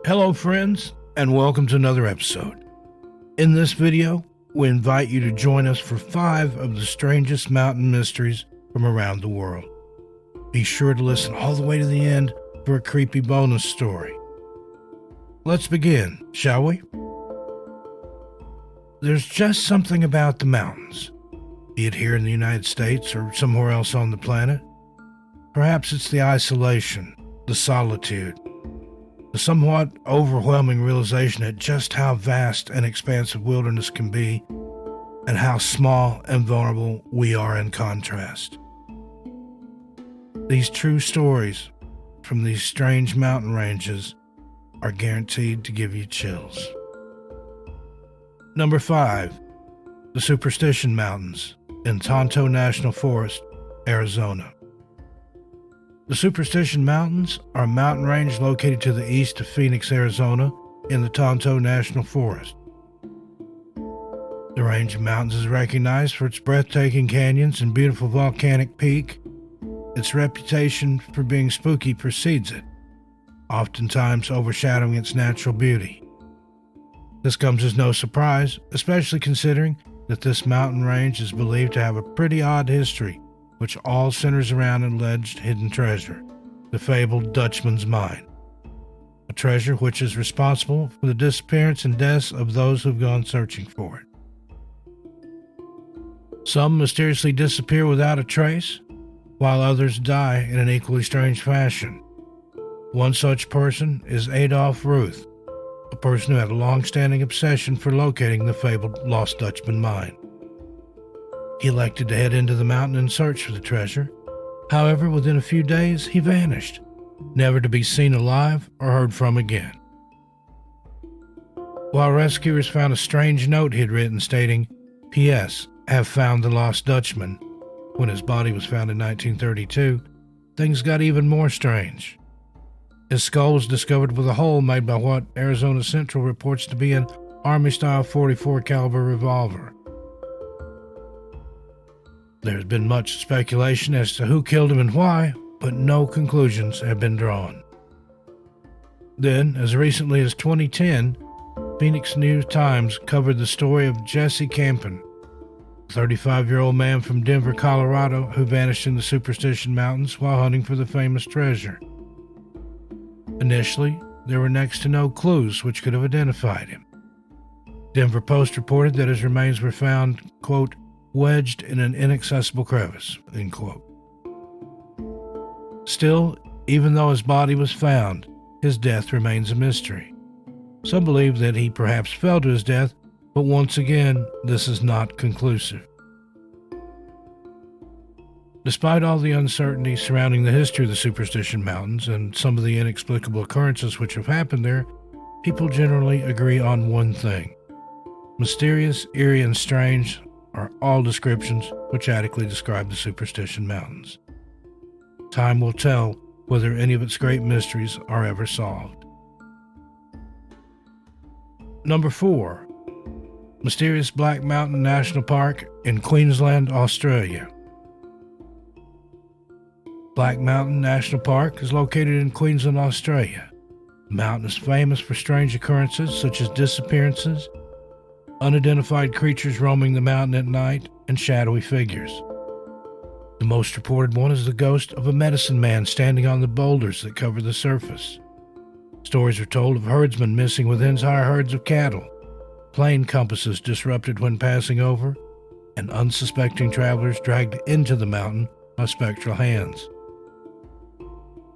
Hello friends, and welcome to another episode. In this video, we invite you to join us for 5 of the strangest mountain mysteries from around the world. Be sure to listen all the way to the end for a creepy bonus story. Let's begin, shall we? There's just something about the mountains, be it here in the United States or somewhere else on the planet. Perhaps it's the isolation, the solitude, the somewhat overwhelming realization at just how vast and expansive wilderness can be and how small and vulnerable we are in contrast. These true stories from these strange mountain ranges are guaranteed to give you chills. Number 5, the Superstition Mountains in Tonto National Forest, Arizona. The Superstition Mountains are a mountain range located to the east of Phoenix, Arizona, in the Tonto National Forest. The range of mountains is recognized for its breathtaking canyons and beautiful volcanic peak. Its reputation for being spooky precedes it, oftentimes overshadowing its natural beauty. This comes as no surprise, especially considering that this mountain range is believed to have a pretty odd history, which all centers around an alleged hidden treasure, the fabled Dutchman's Mine, a treasure which is responsible for the disappearance and deaths of those who've gone searching for it. Some mysteriously disappear without a trace, while others die in an equally strange fashion. One such person is Adolf Ruth, a person who had a long-standing obsession for locating the fabled Lost Dutchman Mine. He elected to head into the mountain and search for the treasure. However, within a few days, he vanished, never to be seen alive or heard from again. While rescuers found a strange note he had written stating, "P.S. Have found the lost Dutchman," when his body was found in 1932, things got even more strange. His skull was discovered with a hole made by what Arizona Central reports to be an Army-style .44 caliber revolver. There's been much speculation as to who killed him and why, but no conclusions have been drawn. Then, as recently as 2010, Phoenix News-Times covered the story of Jesse Campen, a 35-year-old man from Denver, Colorado, who vanished in the Superstition Mountains while hunting for the famous treasure. Initially, there were next to no clues which could have identified him. Denver Post reported that his remains were found, quote, wedged in an inaccessible crevice, end quote. Still, even though his body was found, his death remains a mystery. Some believe that he perhaps fell to his death, but once again, this is not conclusive. Despite all the uncertainty surrounding the history of the Superstition Mountains and some of the inexplicable occurrences which have happened there, people generally agree on one thing. Mysterious, eerie, and strange are all descriptions which adequately describe the Superstition Mountains. Time will tell whether any of its great mysteries are ever solved. Number 4. Mysterious Black Mountain National Park in Queensland, Australia. Black Mountain National Park is located in Queensland, Australia. The mountain is famous for strange occurrences such as disappearances, unidentified creatures roaming the mountain at night, and shadowy figures. The most reported one is the ghost of a medicine man standing on the boulders that cover the surface. Stories are told of herdsmen missing with entire herds of cattle, plane compasses disrupted when passing over, and unsuspecting travelers dragged into the mountain by spectral hands.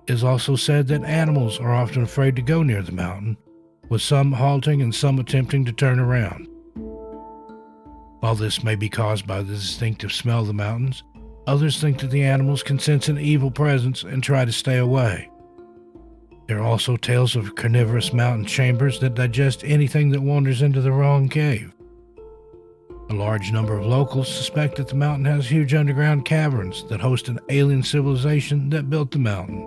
It is also said that animals are often afraid to go near the mountain, with some halting and some attempting to turn around. While this may be caused by the distinctive smell of the mountains, others think that the animals can sense an evil presence and try to stay away. There are also tales of carnivorous mountain chambers that digest anything that wanders into the wrong cave. A large number of locals suspect that the mountain has huge underground caverns that host an alien civilization that built the mountain.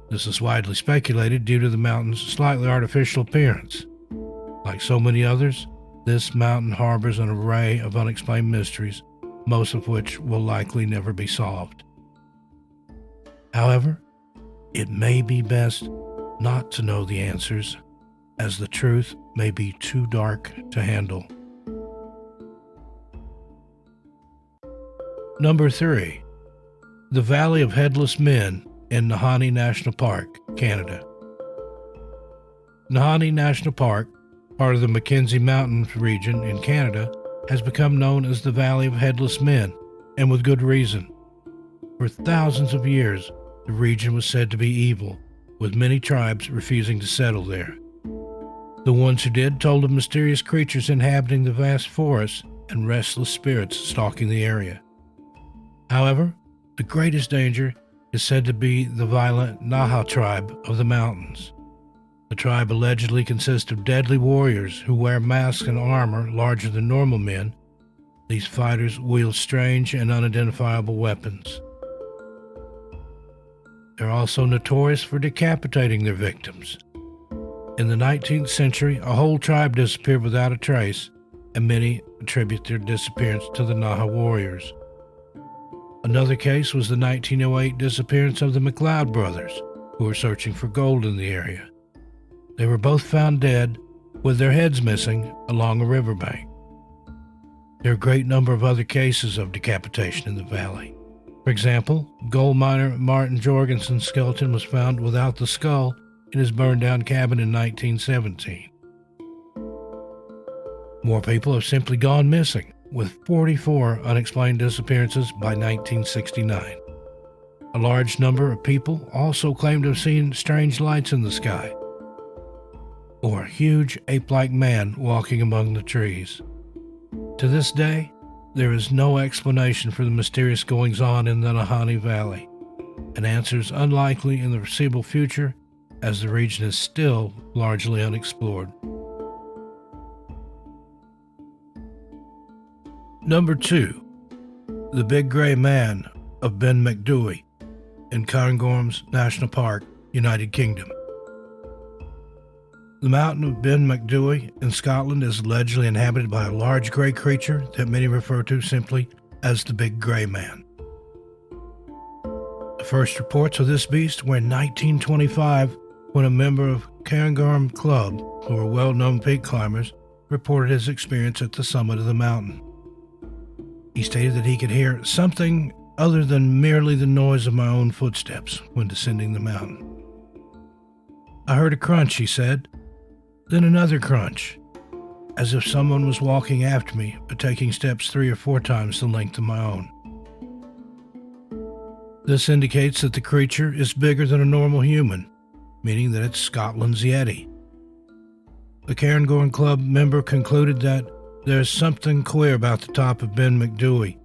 This is widely speculated due to the mountain's slightly artificial appearance. Like so many others, this mountain harbors an array of unexplained mysteries, most of which will likely never be solved. However, it may be best not to know the answers, as the truth may be too dark to handle. Number 3. The Valley of Headless Men in Nahanni National Park, Canada. Nahanni National Park, part of the Mackenzie Mountains region in Canada, has become known as the Valley of Headless Men, and with good reason. For thousands of years, the region was said to be evil, with many tribes refusing to settle there. The ones who did told of mysterious creatures inhabiting the vast forests and restless spirits stalking the area. However, the greatest danger is said to be the violent Naha tribe of the mountains. The tribe allegedly consists of deadly warriors who wear masks and armor larger than normal men. These fighters wield strange and unidentifiable weapons. They're also notorious for decapitating their victims. In the 19th century, a whole tribe disappeared without a trace, and many attribute their disappearance to the Naha warriors. Another case was the 1908 disappearance of the Macdui brothers, who were searching for gold in the area. They were both found dead, with their heads missing, along a riverbank. There are a great number of other cases of decapitation in the valley. For example, gold miner Martin Jorgensen's skeleton was found without the skull in his burned-down cabin in 1917. More people have simply gone missing, with 44 unexplained disappearances by 1969. A large number of people also claim to have seen strange lights in the sky, or a huge ape-like man walking among the trees. To this day, there is no explanation for the mysterious goings-on in the Nahanni Valley, and answers unlikely in the foreseeable future, as the region is still largely unexplored. Number 2. The Big Gray Man of Ben Macdui in Cairngorms National Park, United Kingdom. The mountain of Ben Macdui in Scotland is allegedly inhabited by a large gray creature that many refer to simply as the Big Gray Man. The first reports of this beast were in 1925, when a member of Cairngorm Club, who were well-known peak climbers, reported his experience at the summit of the mountain. He stated that he could hear something other than merely the noise of my own footsteps when descending the mountain. I heard a crunch, he said, then another crunch, as if someone was walking after me, but taking steps 3 or 4 times the length of my own. This indicates that the creature is bigger than a normal human, meaning that it's Scotland's Yeti. The Cairngorm Club member concluded that there's something queer about the top of Ben Macdui,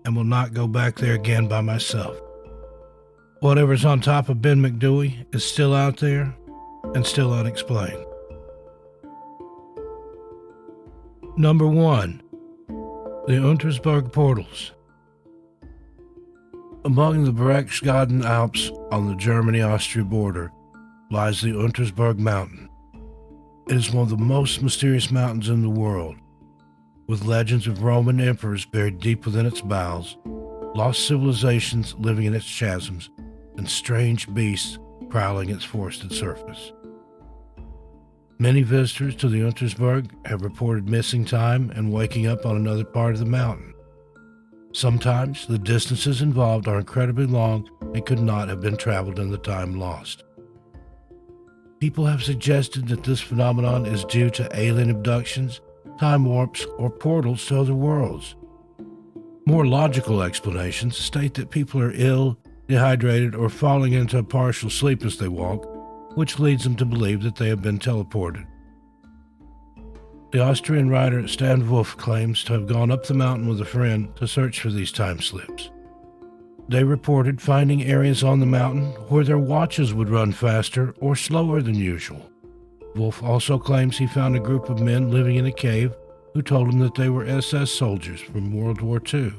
and will not go back there again by myself. Whatever's on top of Ben Macdui is still out there and still unexplained. Number 1. The Theburg Portals. Among the Berchtesgaden Alps on the Germany-Austria border lies the Theburg Mountain. It is one of the most mysterious mountains in the world, with legends of Roman emperors buried deep within its bowels, lost civilizations living in its chasms, and strange beasts prowling its forested surface. Many visitors to the Theburg have reported missing time and waking up on another part of the mountain. Sometimes the distances involved are incredibly long and could not have been traveled in the time lost. People have suggested that this phenomenon is due to alien abductions, time warps, or portals to other worlds. More logical explanations state that people are ill, dehydrated, or falling into a partial sleep as they walk, which leads them to believe that they have been teleported. The Austrian writer Stan Wolf claims to have gone up the mountain with a friend to search for these time slips. They reported finding areas on the mountain where their watches would run faster or slower than usual. Wolf also claims he found a group of men living in a cave who told him that they were SS soldiers from World War II.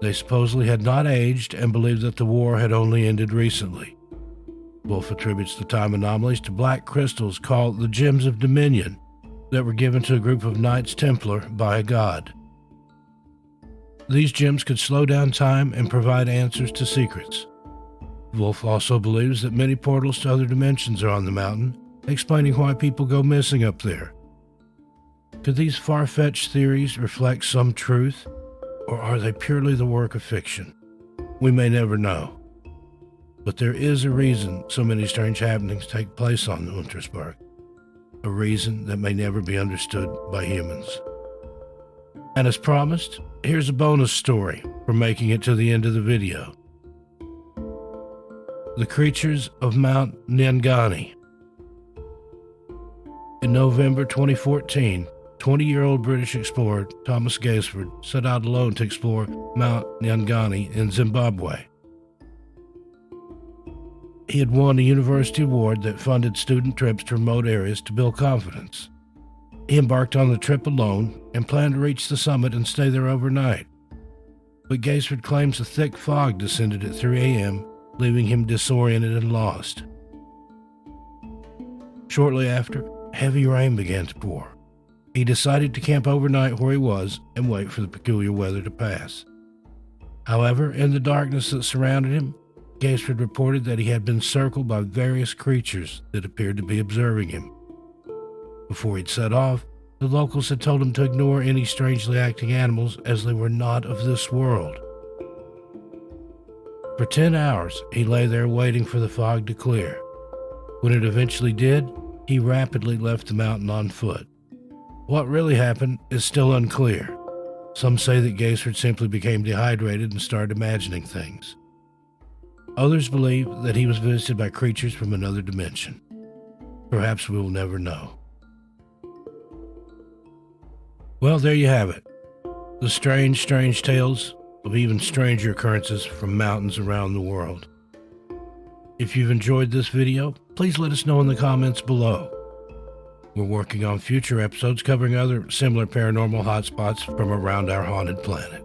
They supposedly had not aged and believed that the war had only ended recently. Wolf attributes the time anomalies to black crystals called the Gems of Dominion that were given to a group of Knights Templar by a god. These gems could slow down time and provide answers to secrets. Wolf also believes that many portals to other dimensions are on the mountain, explaining why people go missing up there. Could these far-fetched theories reflect some truth, or are they purely the work of fiction? We may never know. But there is a reason so many strange happenings take place on the Untersberg, a reason that may never be understood by humans. And as promised, here's a bonus story for making it to the end of the video. The creatures of Mount Nyangani. In November 2014, 20-year-old British explorer Thomas Gaisford set out alone to explore Mount Nyangani in Zimbabwe. He had won a university award that funded student trips to remote areas to build confidence. He embarked on the trip alone and planned to reach the summit and stay there overnight. But Gaisford claims a thick fog descended at 3 a.m., leaving him disoriented and lost. Shortly after, heavy rain began to pour. He decided to camp overnight where he was and wait for the peculiar weather to pass. However, in the darkness that surrounded him, Gaisford reported that he had been circled by various creatures that appeared to be observing him. Before he'd set off, the locals had told him to ignore any strangely acting animals as they were not of this world. For 10 hours, he lay there waiting for the fog to clear. When it eventually did, he rapidly left the mountain on foot. What really happened is still unclear. Some say that Gaisford simply became dehydrated and started imagining things. Others believe that he was visited by creatures from another dimension. Perhaps we will never know. Well, there you have it. The strange tales of even stranger occurrences from mountains around the world. If you've enjoyed this video, please let us know in the comments below. We're working on future episodes covering other similar paranormal hotspots from around our haunted planet.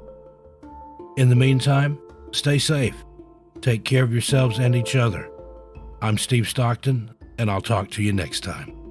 In the meantime, stay safe. Take care of yourselves and each other. I'm Steve Stockton, and I'll talk to you next time.